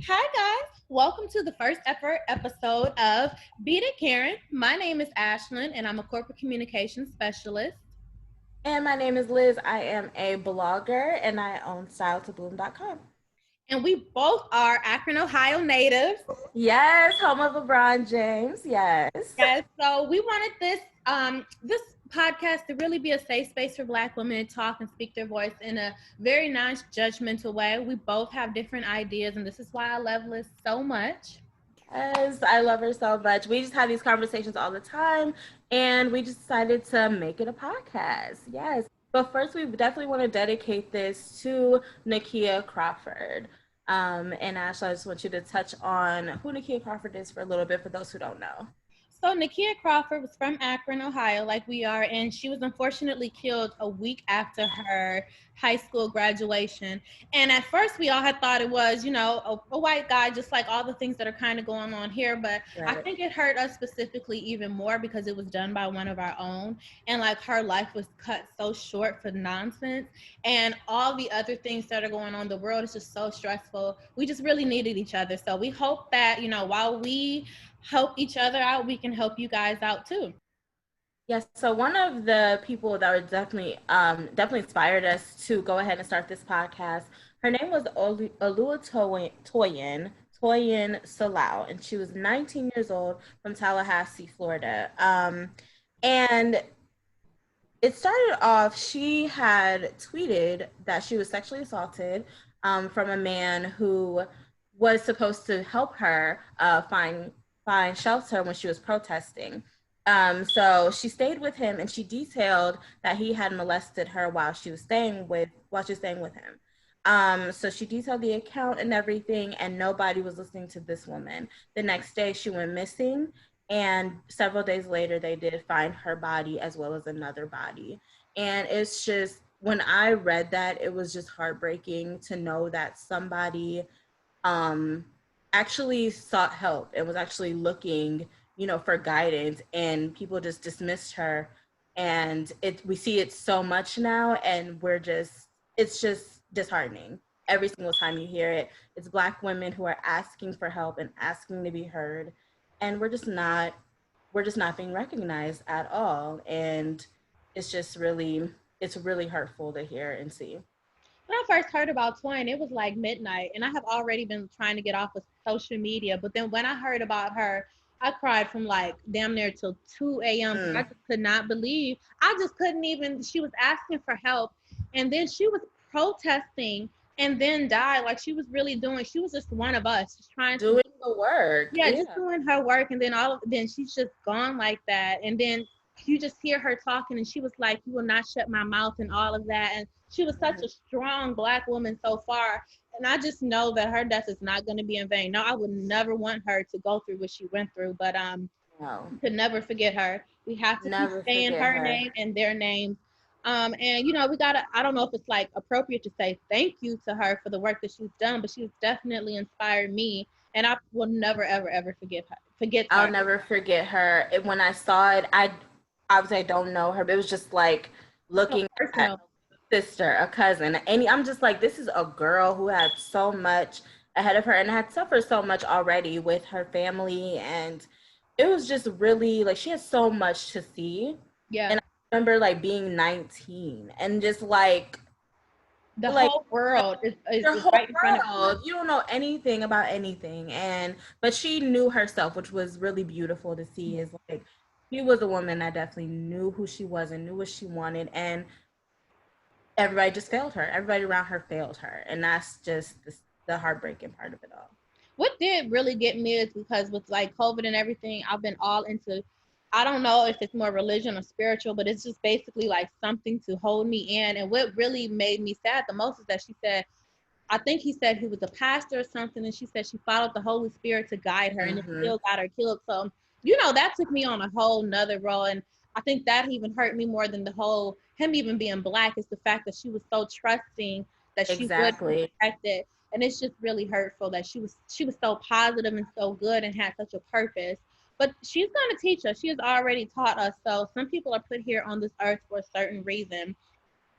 Hi, guys. Welcome to the first ever episode of Beat It Karen. My name is Ashlyne, and I'm a corporate communications specialist. And my name is Liz. I am a blogger and I own styletobloom.com. And we both are Akron, Ohio natives. Yes, home of LeBron James. Yes. Yes, so we wanted this podcast to really be a safe space for Black women to talk and speak their voice in a very non-judgmental way. We both have different ideas, and this is why I love Liz so much. Yes, I love her so much. We just have these conversations all the time and we just decided to make it a podcast. Yes. But first, we definitely want to dedicate this to Nakia Crawford. And Ashley, I just want you to touch on who Nakia Crawford is for a little bit for those who don't know. So Nakia Crawford was from Akron, Ohio, like we are, and she was unfortunately killed a week after her high school graduation. And at first, we all had thought it was, a white guy, just like all the things that are kind of going on here. But I Right. think it hurt us specifically even more because it was done by one of our own, and like her life was cut so short for nonsense, and all the other things that are going on. The world is just so stressful. We just really needed each other. So we hope that while we help each other out, we can help you guys out too. Yes, so one of the people that were definitely inspired us to go ahead and start this podcast. Her name was Toyin Salau, and she was 19 years old from Tallahassee, Florida. And it started off, she had tweeted that she was sexually assaulted from a man who was supposed to help her find shelter when she was protesting. So she stayed with him, and she detailed that he had molested her while she was staying with him. So she detailed the account and everything, and nobody was listening to this woman. The next day, she went missing, and several days later, they did find her body as well as another body. And it's just, when I read that, it was just heartbreaking to know that somebody um, actually sought help and was actually looking, for guidance, and people just dismissed her. And we see it so much now, and it's just disheartening. Every single time you hear it, it's Black women who are asking for help and asking to be heard, and we're just not being recognized at all. And it's just it's really hurtful to hear and see. When I first heard about Toyin, it was like midnight, and I have already been trying to get off of social media. But then when I heard about her, I cried from like damn near till 2 a.m. I Mm. just could not believe. I just couldn't even. She was asking for help, and then she was protesting, and then died. Like she was really doing. She was just one of us, just trying to do. Doing the work, Yeah, just yeah. doing her work, and then then she's just gone like that. And then you just hear her talking, and she was like, "You will not shut my mouth," and all of that. And she was such a strong Black woman so far. And I just know that her death is not going to be in vain. No, I would never want her to go through what she went through, but No, we could never forget her. We have to keep never saying forget her her. name and their names. And we gotta. I don't know if it's like appropriate to say thank you to her for the work that she's done, but she's definitely inspired me, and I will never, ever, ever forget her. Forget I'll her. never forget her. When I saw it, I obviously I don't know her, but it was just like So looking at personal. a sister, a cousin, and I'm just like, this is a girl who had so much ahead of her and had suffered so much already with her family, and it was just really like she had so much to see. Yeah, And I remember like being 19 and just the like whole world your is whole right in front of you. world. You don't know anything about anything. And but she knew herself, which was really beautiful to see. Is like she was a woman that definitely knew who she was and knew what she wanted. And everybody just failed her. Everybody around her failed her. And that's just the heartbreaking part of it all. What did really get me is because with like COVID and everything, I've been all into. I don't know if it's more religion or spiritual, but it's just basically like something to hold me in. And what really made me sad the most is that she said, I think he said he was a pastor or something, and she said she followed the Holy Spirit to guide her, and it Mm-hmm. still got her killed. So, that took me on a whole nother role, and I think that even hurt me more than the whole him even being Black is the fact that she was so trusting that she would be Exactly. protected, and it's just really hurtful that she was so positive and so good and had such a purpose. But she's going to teach us. She has already taught us. So some people are put here on this earth for a certain reason,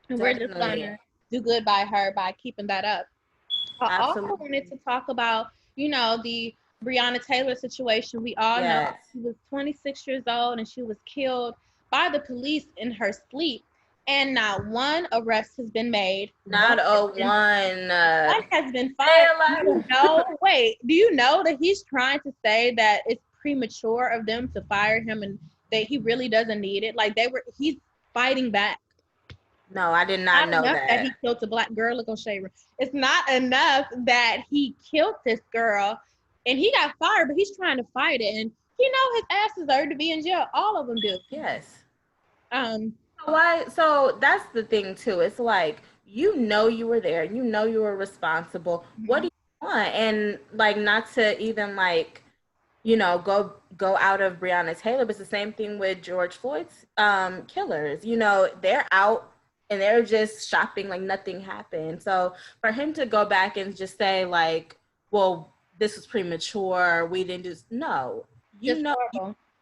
and we're just going Definitely. to do good by her by keeping that up. I also Absolutely. wanted to talk about the Breonna Taylor situation. We all know Yes. she was 26 years old and she was killed by the police in her sleep. And not one arrest has been made. Not a one. One has been fired. Do you know that he's trying to say that it's premature of them to fire him and that he really doesn't need it? Like he's fighting back. No, I did not know Enough that that. he killed a black girl. Look on Shaver. It's not enough that he killed this girl and he got fired, but he's trying to fight it. And his ass deserved to be in jail. All of them do. Yes. Um, Why? So that's the thing too. It's like, you were there, you were responsible. What do you want? And like, not to even like, go out of Breonna Taylor, but it's the same thing with George Floyd's killers. They're out and they're just shopping like nothing happened. So for him to go back and just say like, well, this was premature, we didn't do no, you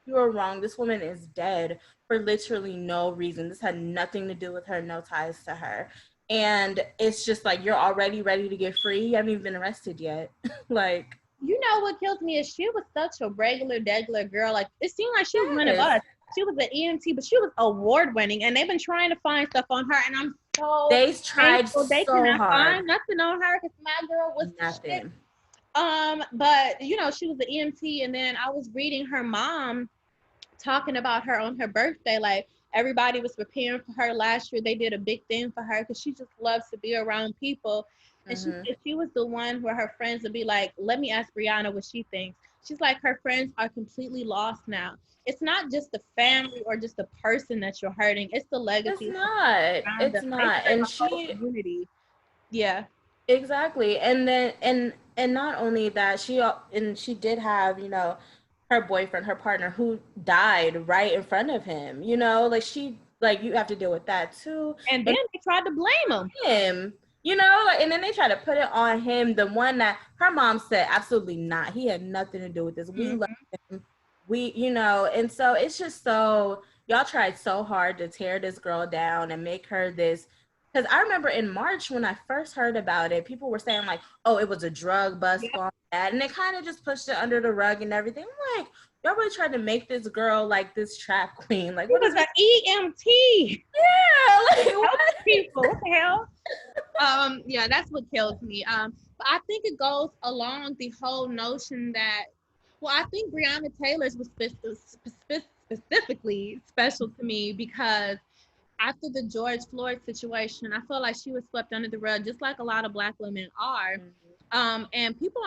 were wrong. This woman is dead for literally no reason. This had nothing to do with her, no ties to her. And it's just like, you're already ready to get free. You haven't even been arrested yet. Like, what kills me is she was such a regular, degular girl. Like, it seemed like she was winning bus. She was an EMT, but she was award winning, and they've been trying to find stuff on her. And I'm so they tried thankful they cannot hard. Find nothing on her because my girl was nothing. But she was an EMT, and then I was reading her mom talking about her on her birthday. Like, everybody was preparing for her last year. They did a big thing for her because she just loves to be around people. And she said she was the one where her friends would be like, let me ask Brianna what she thinks. She's like, her friends are completely lost now. It's not just the family or just the person that you're hurting. It's the legacy. It's not. And community. Yeah. Exactly. And then, and not only that, she did have, her boyfriend, her partner, who died right in front of him. Like, you have to deal with that too. And then they tried to blame him. And then they try to put it on him, the one that her mom said, absolutely not. He had nothing to do with this. We love him. And so it's just so, y'all tried so hard to tear this girl down and make her this, because I remember in March when I first heard about it, people were saying like, oh, it was a drug bust, all that. And they kind of just pushed it under the rug and everything. I'm like, y'all really tried to make this girl like this trap queen. Like, what is an EMT? Yeah, like what people? What the hell? Yeah, that's what kills me. But I think it goes along the whole notion that, I think Breonna Taylor's was specifically special to me because after the George Floyd situation, I feel like she was swept under the rug, just like a lot of Black women are. And people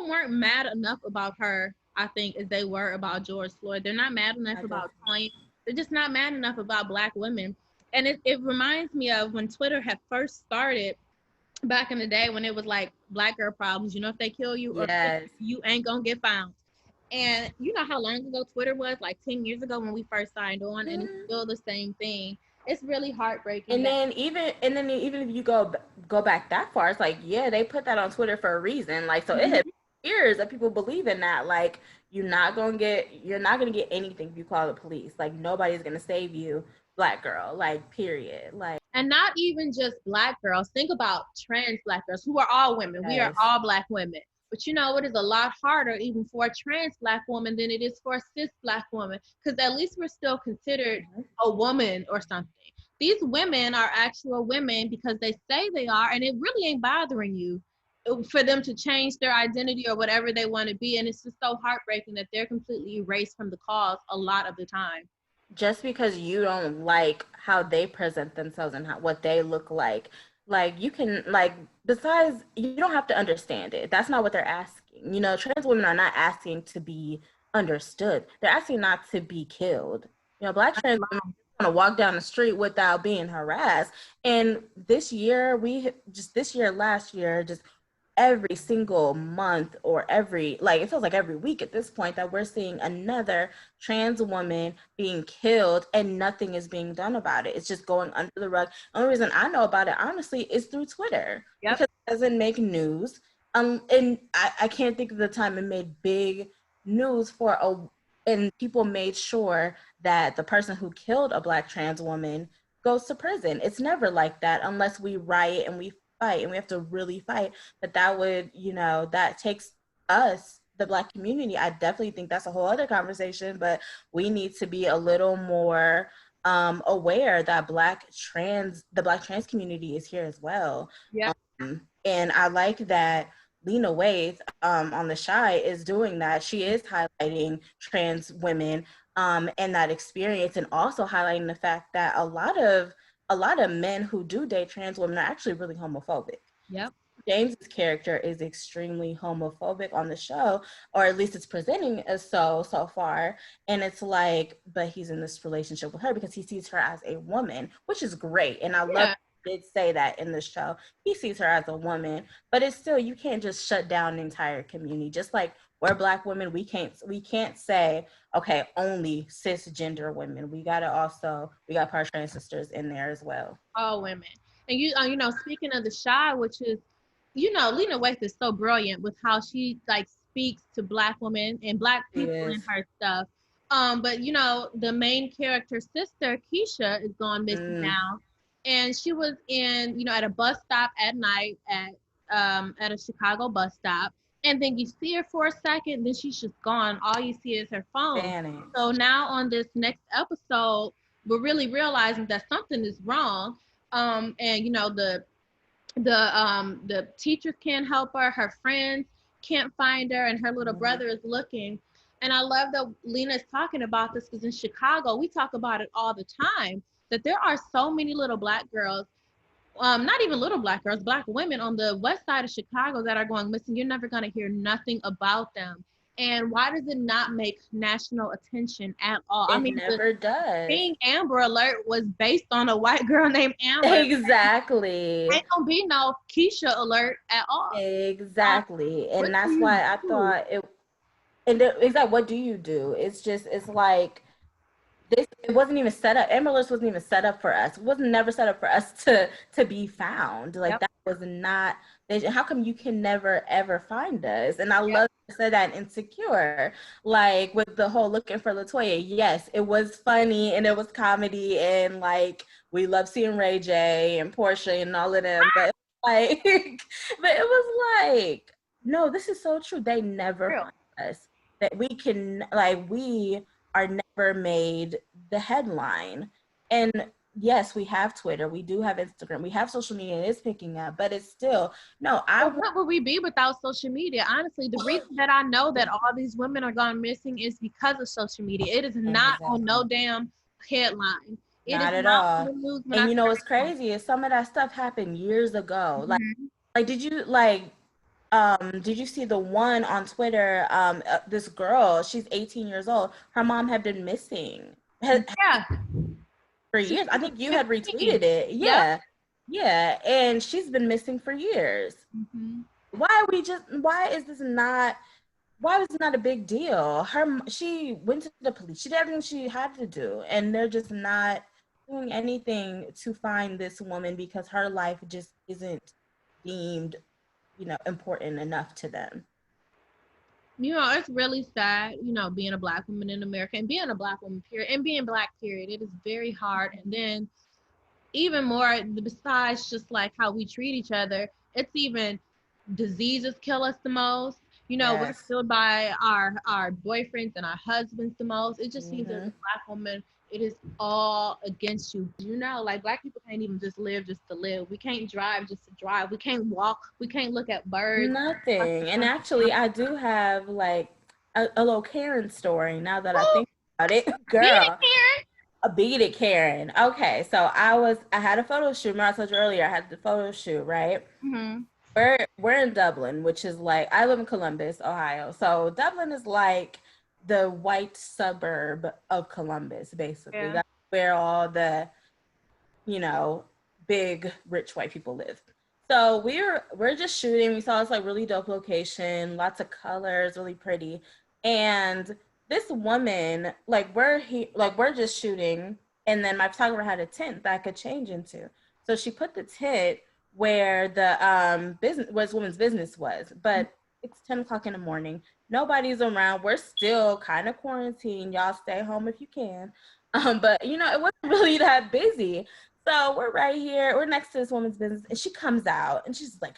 weren't mad enough about her, I think, as they were about George Floyd. They're not mad enough about Tonya. They're just not mad enough about Black women. And it reminds me of when Twitter had first started back in the day, when it was like Black girl problems. If they kill you, or you ain't gonna get found. And you know how long ago Twitter was, like 10 years ago when we first signed on, and it's still the same thing. It's really heartbreaking. And then even if you go back that far, it's like, yeah, they put that on Twitter for a reason. Like, so it had years of people believe in that. Like, you're not gonna get anything if you call the police. Like, nobody's gonna save you, Black girl. Like, period. Like, and not even just Black girls. Think about trans Black girls, who are all women. Yes. We are all Black women. But it is a lot harder even for a trans Black woman than it is for a cis Black woman, because at least we're still considered a woman or something. These women are actual women because they say they are, and it really ain't bothering you for them to change their identity or whatever they want to be. And it's just so heartbreaking that they're completely erased from the cause a lot of the time. Just because you don't like how they present themselves and what they look like you can, like, besides, you don't have to understand it. That's not what they're asking. Trans women are not asking to be understood. They're asking not to be killed. Black trans women want to walk down the street without being harassed. And last year, just every single month, or it feels like every week at this point, that we're seeing another trans woman being killed and nothing is being done about it. It's just going under the rug. The only reason I know about it, honestly, is through Twitter. Because it doesn't make news. And I can't think of the time it made big news and people made sure that the person who killed a Black trans woman goes to prison. It's never like that unless we riot and we fight, and we have to really fight. But that would, that takes us, the Black community, I definitely think that's a whole other conversation, but we need to be a little more aware that the Black trans community is here as well. Yep. And I like that Lena Waithe on The Shy is doing that. She is highlighting trans women and that experience, and also highlighting the fact that a lot of men who do date trans women are actually really homophobic. Yep. James's character is extremely homophobic on the show, or at least it's presenting as so far. And it's like, but he's in this relationship with her because he sees her as a woman, which is great. And I love did say that in the show. He sees her as a woman, but it's still, you can't just shut down the entire community. Just like we're Black women, we can't say, okay, only cisgender women. We got our trans sisters in there as well. All women. And speaking of The Shy, which is, Lena Waithe is so brilliant with how she like speaks to Black women and Black people in her stuff. But the main character's sister, Keisha, is gone missing now. And she was at a bus stop at night at a Chicago bus stop. And then you see her for a second, then she's just gone. All you see is her phone. Vanished. So now on this next episode, we're really realizing that something is wrong. And the teachers can't help her friends can't find her, and her little brother is looking. And I love that Lena is talking about this, because in Chicago we talk about it all the time, that there are so many little Black girls, not even little Black girls, Black women on the west side of Chicago that are going missing. You're never going to hear nothing about them. And why does it not make national attention at all? It never does. Being Amber Alert was based on a white girl named Amber. Exactly. Ain't gonna be no Keisha Alert at all. Exactly. And that's why I thought it. And it's like, what do you do? It's like, it wasn't even set up. Amber Alert wasn't even set up for us. It wasn't never set up for us to be found. Like, that was not. How come you can never ever find us? And I love to say that Insecure, like with the whole looking for LaToya. Yes, it was funny and it was comedy, and like we love seeing Ray J and Portia and all of them. But like, but it was like, no, this is so true. They never find us. That we are never made the headline. And yes, we have Twitter, we do have Instagram, we have social media, it is picking up, but it's still, what would we be without social media? Honestly, the reason that I know that all these women are gone missing is because of social media. It is not on no damn headline. Not at all. And what's crazy is some of that stuff happened years ago. Like did you see the one on Twitter? This girl, she's 18 years old. Her mom had been missing. For years. I think you had retweeted it. Yeah. Yeah. And she's been missing for years. Why is this not a big deal? She went to the police. She did everything she had to do. And they're just not doing anything to find this woman because her life just isn't deemed, important enough to them. It's really sad, being a Black woman in America, and being a Black woman, period, and being Black, period. It is very hard. And then even more, besides just like how we treat each other, it's even diseases kill us the most. We're killed by our boyfriends and our husbands the most. It just seems as a Black woman, it is all against you. Like Black people can't even just live just to live. We can't drive just to drive. We can't walk. We can't look at birds. Nothing. And actually, I do have like a little Karen story now that I think about it. Girl. A bigoted Karen. Okay, so I had a photo shoot. Remember I told you earlier I had the photo shoot, right? We're in Dublin, which is like, I live in Columbus, Ohio. So Dublin is like the white suburb of Columbus, basically. That's where all the, big rich white people live. So we're just shooting. We saw this like really dope location, lots of colors, really pretty. And this woman, we're just shooting, and then my photographer had a tent that I could change into. So she put the tent where the woman's business was, but it's 10 o'clock in the morning. Nobody's around. We're still kind of quarantined. Y'all stay home if you can. But it wasn't really that busy. So we're right here. We're next to this woman's business, and she comes out, and she's like,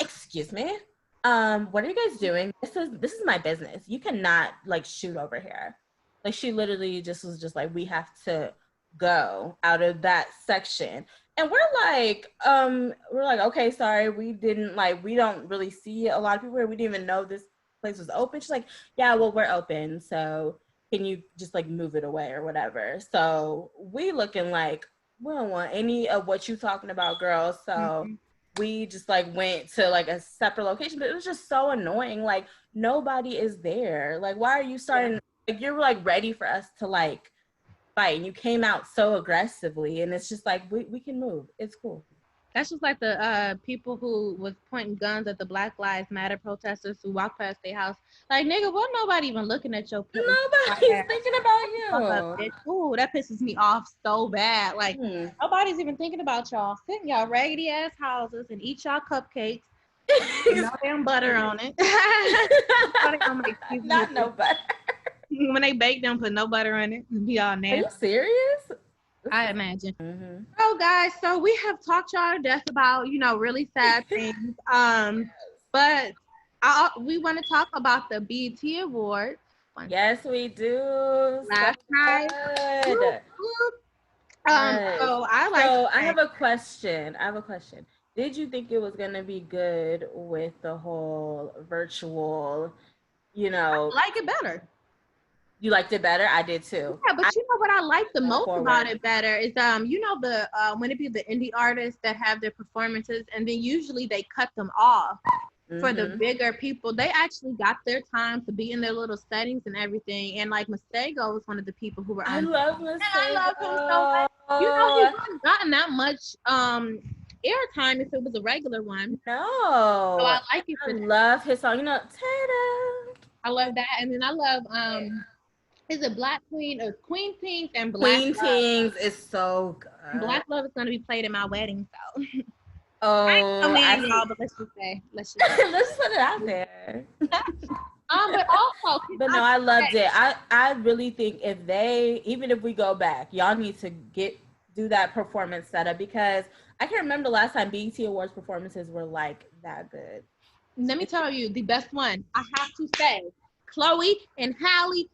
excuse me. What are you guys doing? This is my business. You cannot like shoot over here. Like she literally just was just like, we have to go out of that section. And we're like, okay, sorry, we don't really see a lot of people here. We didn't even know this place was open. She's like, yeah, well, we're open. So can you just like move it away or whatever? So we looking like we don't want any of what you talking about, girls. So we just like went to like a separate location, but it was just so annoying. Like nobody is there. Like, why are you starting? Like you're like ready for us to like fight, and you came out so aggressively, and it's just like we can move. It's cool. That's just like the people who was pointing guns at the Black Lives Matter protesters who walked past their house. Like, nigga, what? Nobody even looking at your pillow. Nobody's thinking about you. Ooh, that pisses me off so bad. Like, nobody's even thinking about y'all. Sit in y'all raggedy ass houses and eat y'all cupcakes. No damn butter on it. Not no butter. When they bake them, put no butter on it. Be all nasty. Are you serious? I imagine. Oh, guys, so we have talked y'all to death about, really sad things. But we want to talk about the BET Awards. Yes, we do. Last night. So I have a question. Did you think it was gonna be good with the whole virtual, I like it better. You liked it better? I did too. Yeah, but you know what I like the most about it better is when it be the indie artists that have their performances and then usually they cut them off for the bigger people. They actually got their time to be in their little settings and everything. And like Masego was one of the people who were I love Masego. I love him so much. He wouldn't gotten that much airtime if it was a regular one. No. So I like it. I love his song, Tatum. I love that. And then I love is it Black Queen or Queen Things and Black Queen Things is so good. Black Love is going to be played in my wedding, so. Y'all, but let's just say. let's put it out there. But also, but no, I loved it. I really think even if we go back, y'all need to do that performance setup because I can't remember the last time BET Awards performances were like that good. Let me tell you, the best one I have to say. Chloe and Halle.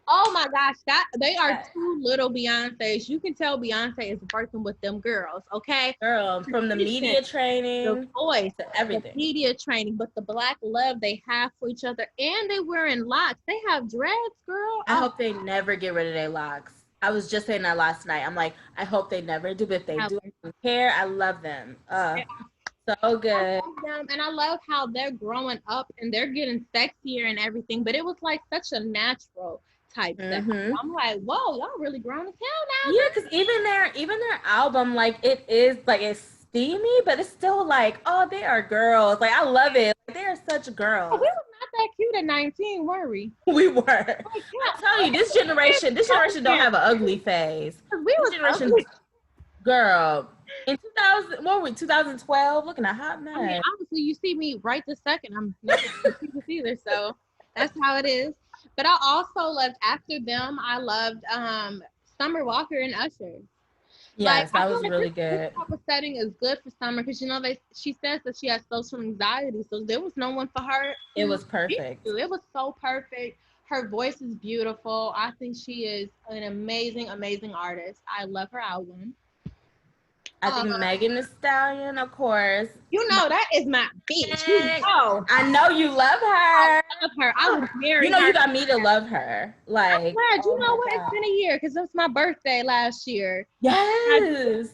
Oh my gosh, they are two little Beyonces. You can tell Beyonce is working with them girls, okay? Girl, from the media training, the voice, to everything. The media training, but the Black love they have for each other, and they wearing locks. They have dreads, girl. I hope they never get rid of their locks. I was just saying that last night. I'm like, I hope they never do, but if they do, I don't care. I love them. So good. I love them, and I love how they're growing up and they're getting sexier and everything, but it was like such a natural type stuff. I'm like, whoa, y'all really grown as hell now. Yeah, because even their album, like it is like it's steamy, but it's still like, oh, they are girls. Like I love it. Like, they are such girls. Oh, we was not that cute at 19, were we? We were. I tell you, this generation don't have an ugly phase. We was ugly. Girl. In 2012, looking a hot mess. I mean, honestly, you see me right this second. I'm not cute either, so that's how it is. But I also loved after them. I loved Summer Walker and Usher. Yes, that was really good. This type of setting is good for Summer because she says that she has social anxiety, so there was no one for her. It was perfect. It was so perfect. Her voice is beautiful. I think she is an amazing, amazing artist. I love her album. I think Megan Thee Stallion, of course. That is my bitch. I know you love her. I love her. I was married. You got me to love her. Like, I'm glad. You know what? It's been a year because it was my birthday last year. Yes.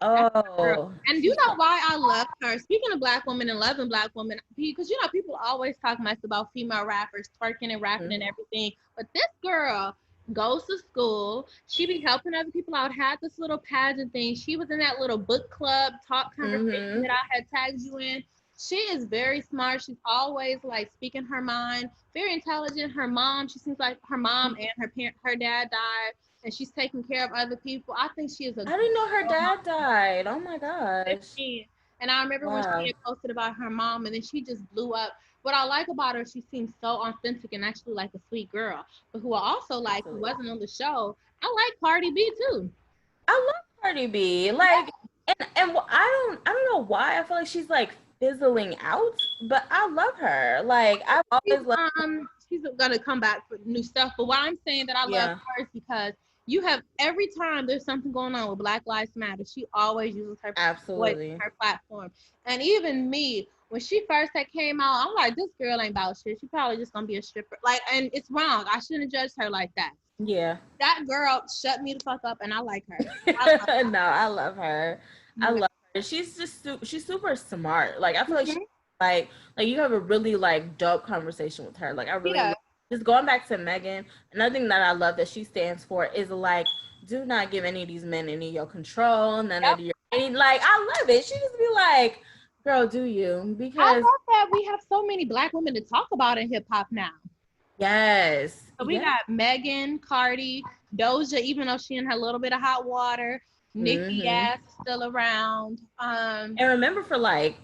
Oh. And you know why I love her? Speaking of Black women and loving Black women, because people always talk mess about female rappers twerking and rapping and everything, but this girl goes to school. She be helping other people out. Had this little pageant thing. She was in that little book club talk conversation that I had tagged you in. She is very smart. She's always like speaking her mind. Very intelligent. Her mom, she seems like her mom and her dad died, and she's taking care of other people. I think she is I didn't know her dad died. Oh my gosh. And I remember when she had posted about her mom, and then she just blew up. What I like about her, she seems so authentic and actually like a sweet girl. But who I also like, who wasn't on the show, I like Cardi B too. I love Cardi B. Like, and I don't know why I feel like she's like fizzling out, but I love her. Like, I've always loved She's gonna come back for new stuff. But why I'm saying that I love her is because you have every time there's something going on with Black Lives Matter, she always uses her voice, her platform. And even me, when she first came out, I'm like, this girl ain't about shit. She probably just gonna be a stripper. Like, and it's wrong. I shouldn't judge her like that. Yeah. That girl shut me the fuck up, and I like her. No, I love her. I love her. She's just she's super smart. Like, I feel like she like you have a really like dope conversation with her. Like, I really just going back to Megan. Another thing that I love that she stands for is like, do not give any of these men any of your control, none of your like. I love it. She just be like, girl, do you? Because I love that we have so many Black women to talk about in hip hop now. Yes. So we got Megan, Cardi, Doja, even though she in her little bit of hot water. Nicki ass still around. And remember for like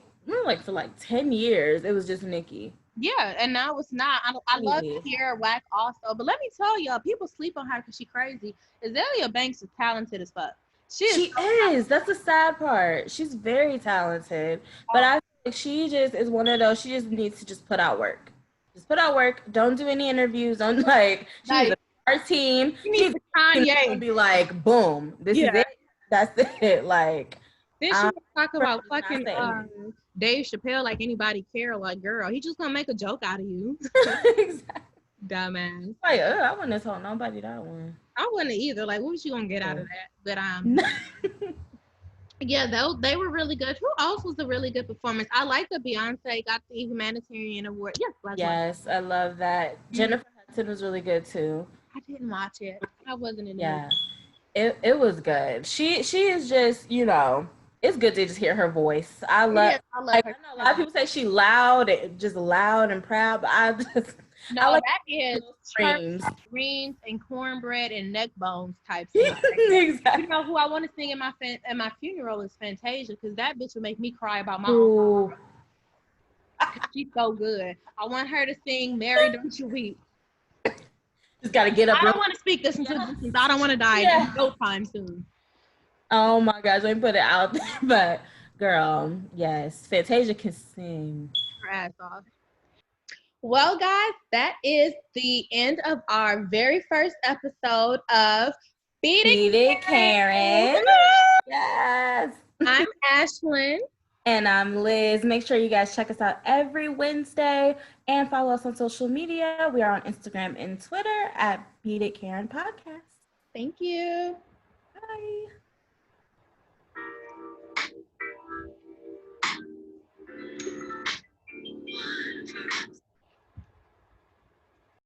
10 years, it was just Nicki. Yeah, and now it's not. I love Kiera Whack also, but let me tell y'all, people sleep on her because she's crazy. Azalea Banks is talented as fuck. She is. That's the sad part. She's very talented, but I feel like she just is one of those. She just needs to just put out work. Just put out work. Don't do any interviews. Don't like. She needs our team. She needs Kanye to be like, boom, this is it. That's it. Like. Then she was talking about fucking Dave Chappelle like anybody care. Like, girl, he just gonna make a joke out of you. Exactly. Dumbass. Like, I wouldn't have told nobody that one. I wouldn't either. Like, what was you gonna get out of that? But yeah, they were really good. Who else was a really good performance? I like that Beyonce got the humanitarian award. Yes, I love that. Jennifer Hudson was really good too. I didn't watch it. I wasn't in it. Yeah, it was good. She is just, you know, it's good to just hear her voice. I love her. I know a lot of people say she loud and proud, but I just that is screams and cornbread and neck bones type stuff. Exactly. You know who I want to sing at my funeral is Fantasia, because that bitch would make me cry about my own. She's so good. I want her to sing "Mary, Don't You Weep." Just gotta get up. I don't want to speak this into existence. I don't want to die no time soon. Oh my gosh, let me put it out there. But girl, yes, Fantasia can sing her ass off. Well, guys, that is the end of our very first episode of Beat It Karen. Yes. I'm Ashlyne. And I'm Liz. Make sure you guys check us out every Wednesday and follow us on social media. We are on Instagram and Twitter at Beat It Karen Podcast. Thank you. Bye.